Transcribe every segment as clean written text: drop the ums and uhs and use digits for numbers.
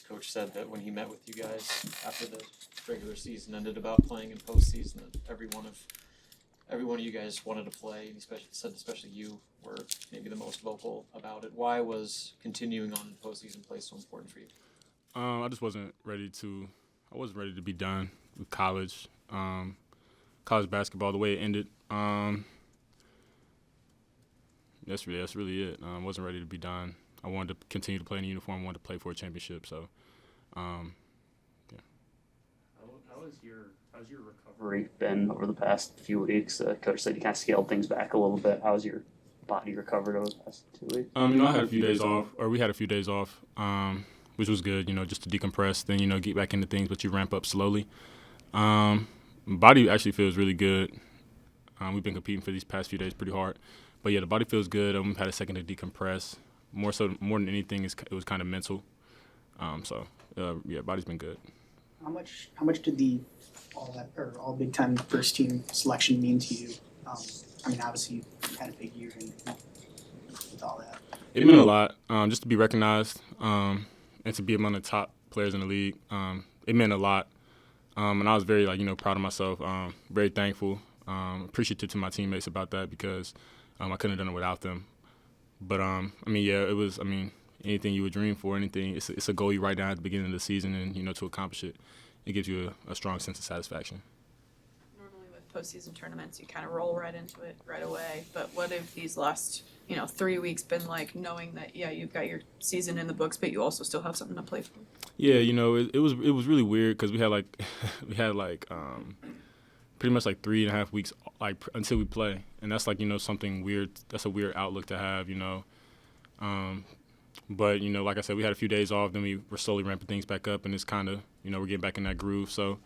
coach said that when he met with you guys after the regular season ended about playing in postseason, that every one of you guys wanted to play, and especially you were maybe the most vocal about it. Why was continuing on in postseason play so important for you? I just wasn't ready to. I wasn't ready to be done with college. College basketball, the way it ended. That's really it. I wasn't ready to be done. I wanted to continue to play in a uniform. I wanted to play for a championship. So, yeah. How's your recovery been over the past few weeks? Coach said you kind of scaled things back a little bit. How's your body recovered over the past 2 weeks? I had a few days off, or we had a few days off, which was good. Just to decompress, then get back into things, but you ramp up slowly. Body actually feels really good. We've been competing for these past few days pretty hard, but yeah, the body feels good. We've had a second to decompress. More than anything, it was kind of mental. Body's been good. How much did all Big Ten first team selection mean to you? Obviously you had a big year with all that. It meant a lot. Just to be recognized and to be among the top players in the league. It meant a lot. And I was very proud of myself. Very thankful. Appreciative to my teammates about that because I couldn't have done it without them. But it was. Anything you would dream for, it's a goal you write down at the beginning of the season, and to accomplish it, it gives you a strong sense of satisfaction. Normally with postseason tournaments, you kind of roll right into it right away. But what have these last 3 weeks been like, knowing that you've got your season in the books, but you also still have something to play for? Yeah, it was really weird because we had pretty much 3.5 weeks until we play, and that's something weird. That's a weird outlook to have, But, like I said, we had a few days off. Then we were slowly ramping things back up, and it's kind of, we're getting back in that groove. So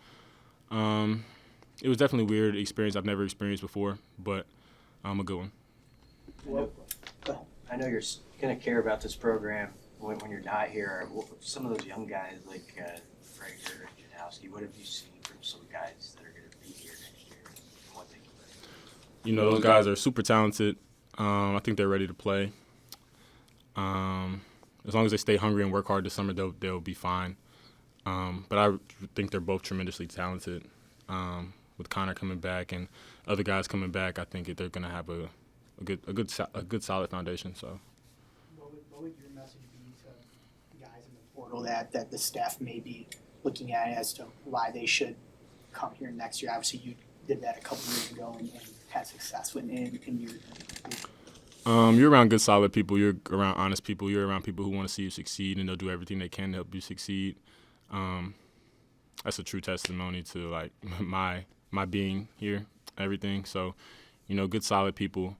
it was definitely a weird experience I've never experienced before, but a good one. Well, I know you're going to care about this program when you're not here. Some of those young guys like Frager and Janowski, what have you seen from some guys that are going to be here next year and what they can bring? Those guys are super talented. I think they're ready to play. As long as they stay hungry and work hard this summer, they'll be fine. But I think they're both tremendously talented. With Connor coming back and other guys coming back, I think they're going to have a good solid foundation. So, what would your message be to guys in the portal that the staff may be looking at as to why they should come here next year? Obviously, you did that a couple years ago and had success in your. You're around good, solid people. You're around honest people. You're around people who want to see you succeed, and they'll do everything they can to help you succeed. That's a true testimony to my being here, everything. So, good, solid people.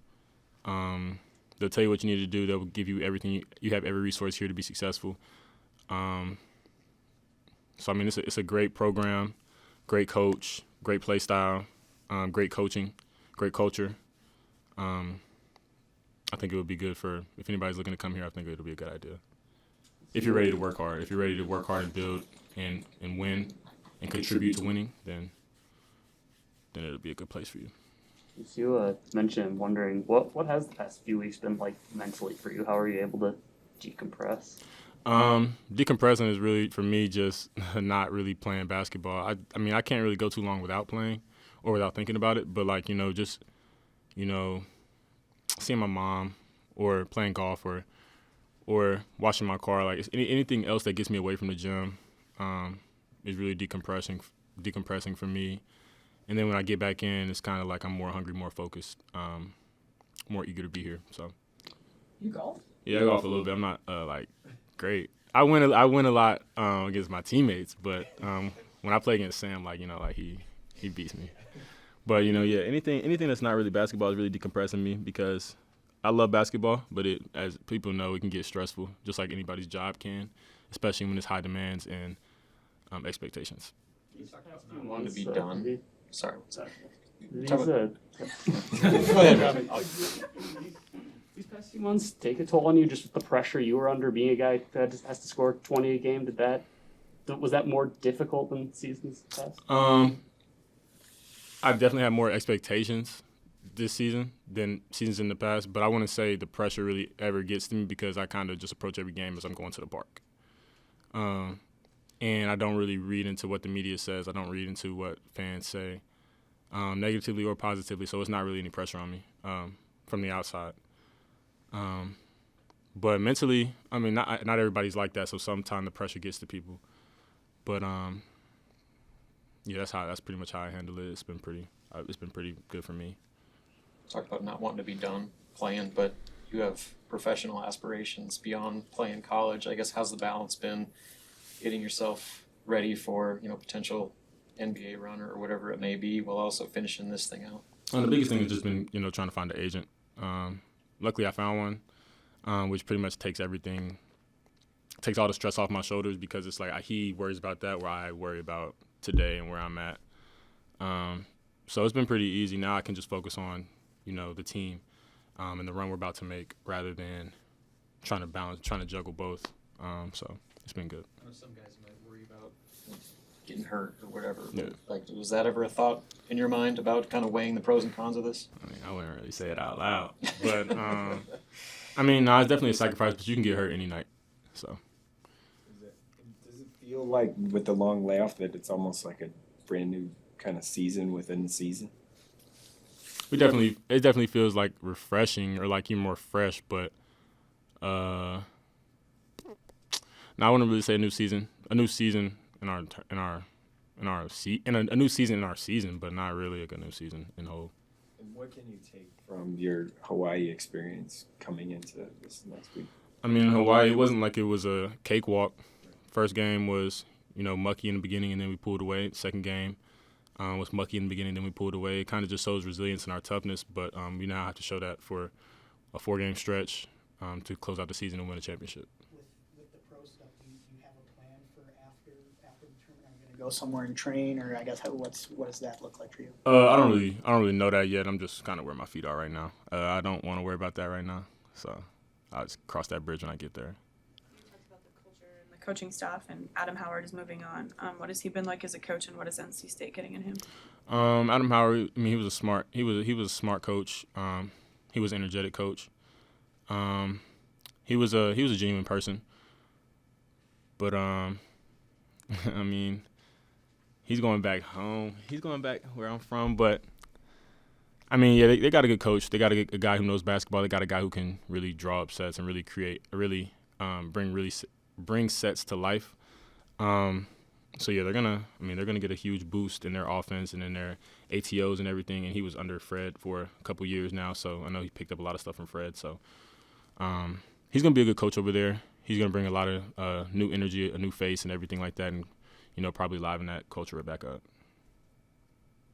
They'll tell you what you need to do. They'll give you everything. You have every resource here to be successful. It's a great program, great coach, great play style, great coaching, great culture. I think it would be good if anybody's looking to come here, I think it would be a good idea. If you're ready to work hard. If you're ready to work hard and build and win and contribute to winning, then it'll be a good place for you. As you mentioned, wondering, what has the past few weeks been like mentally for you? How are you able to decompress? Decompressing is really, for me, just not really playing basketball. I can't really go too long without playing or without thinking about it, but just seeing my mom or playing golf or washing my car, anything else that gets me away from the gym is really decompressing for me. And then when I get back in, it's kind of like I'm more hungry, more focused, more eager to be here. So. You golf? Yeah, I golf a little bit. I'm not great. I win a lot against my teammates, but when I play against Sam, he beats me. But anything that's not really basketball is really decompressing me because I love basketball, but as people know, it can get stressful, just like anybody's job can, especially when it's high demands and expectations. You want to be done. Sorry, what's that? Go ahead. These past few months take a toll on you, just with the pressure you were under, being a guy that just has to score 20 a game. Was that more difficult than seasons past? I've definitely had more expectations this season than seasons in the past, but I wouldn't say the pressure really ever gets to me because I kind of just approach every game as I'm going to the park. and I don't really read into what the media says. I don't read into what fans say, negatively or positively. So it's not really any pressure on me from the outside. But mentally, I mean, not everybody's like that. So sometimes the pressure gets to people. But yeah, that's pretty much how I handle it. It's been pretty good for me. Talk about not wanting to be done playing, but you have professional aspirations beyond playing college. I guess how's the balance been getting yourself ready for, potential NBA run or whatever it may be, while also finishing this thing out? The biggest thing has just been, trying to find an agent. Luckily, I found one, which pretty much takes all the stress off my shoulders, because it's like he worries about that where I worry about today and where I'm at. So it's been pretty easy. Now I can just focus on, the team and the run we're about to make, rather than trying to juggle both. So it's been good. I know some guys might worry about getting hurt or whatever. Yeah. Like, was that ever a thought in your mind about kind of weighing the pros and cons of this? I mean, I wouldn't really say it out loud, but I mean, no, it's definitely a sacrifice. But you can get hurt any night, so. Does it feel like with the long layoff that it's almost like a brand new kind of season within the season? It definitely feels like refreshing, or like you're more fresh, but no, I wouldn't really say a new season in our season, but not really like a new season in whole. And what can you take from your Hawaii experience coming into this next week? I mean, in Hawaii, it wasn't like it was a cakewalk. First game was, mucky in the beginning, and then we pulled away. Second game was mucky in the beginning, then we pulled away. It kind of just shows resilience and our toughness, but we now have to show that for a 4-game stretch to close out the season and win a championship. With the pro stuff, do you have a plan for after the tournament? Are you gonna go somewhere and train, or I guess what does that look like for you? I don't really know that yet. I'm just kind of where my feet are right now. I don't want to worry about that right now, so I'll just cross that bridge when I get there. You talked about the culture and the coaching staff, and Adam Howard is moving on. What has he been like as a coach, and what is NC State getting in him? Adam Howard, I mean, he was a smart coach. He was an energetic coach. He was a genuine person. But I mean, he's going back home. He's going back where I'm from. But I mean, yeah, they got a good coach. They got a guy who knows basketball. They got a guy who can really draw up sets and really bring sets to life. So yeah, they're gonna get a huge boost in their offense and in their ATOs and everything. And he was under Fred for a couple years now, so I know he picked up a lot of stuff from Fred. So he's gonna be a good coach over there. He's gonna bring a lot of new energy, a new face, and everything like that, and probably liven that culture back up.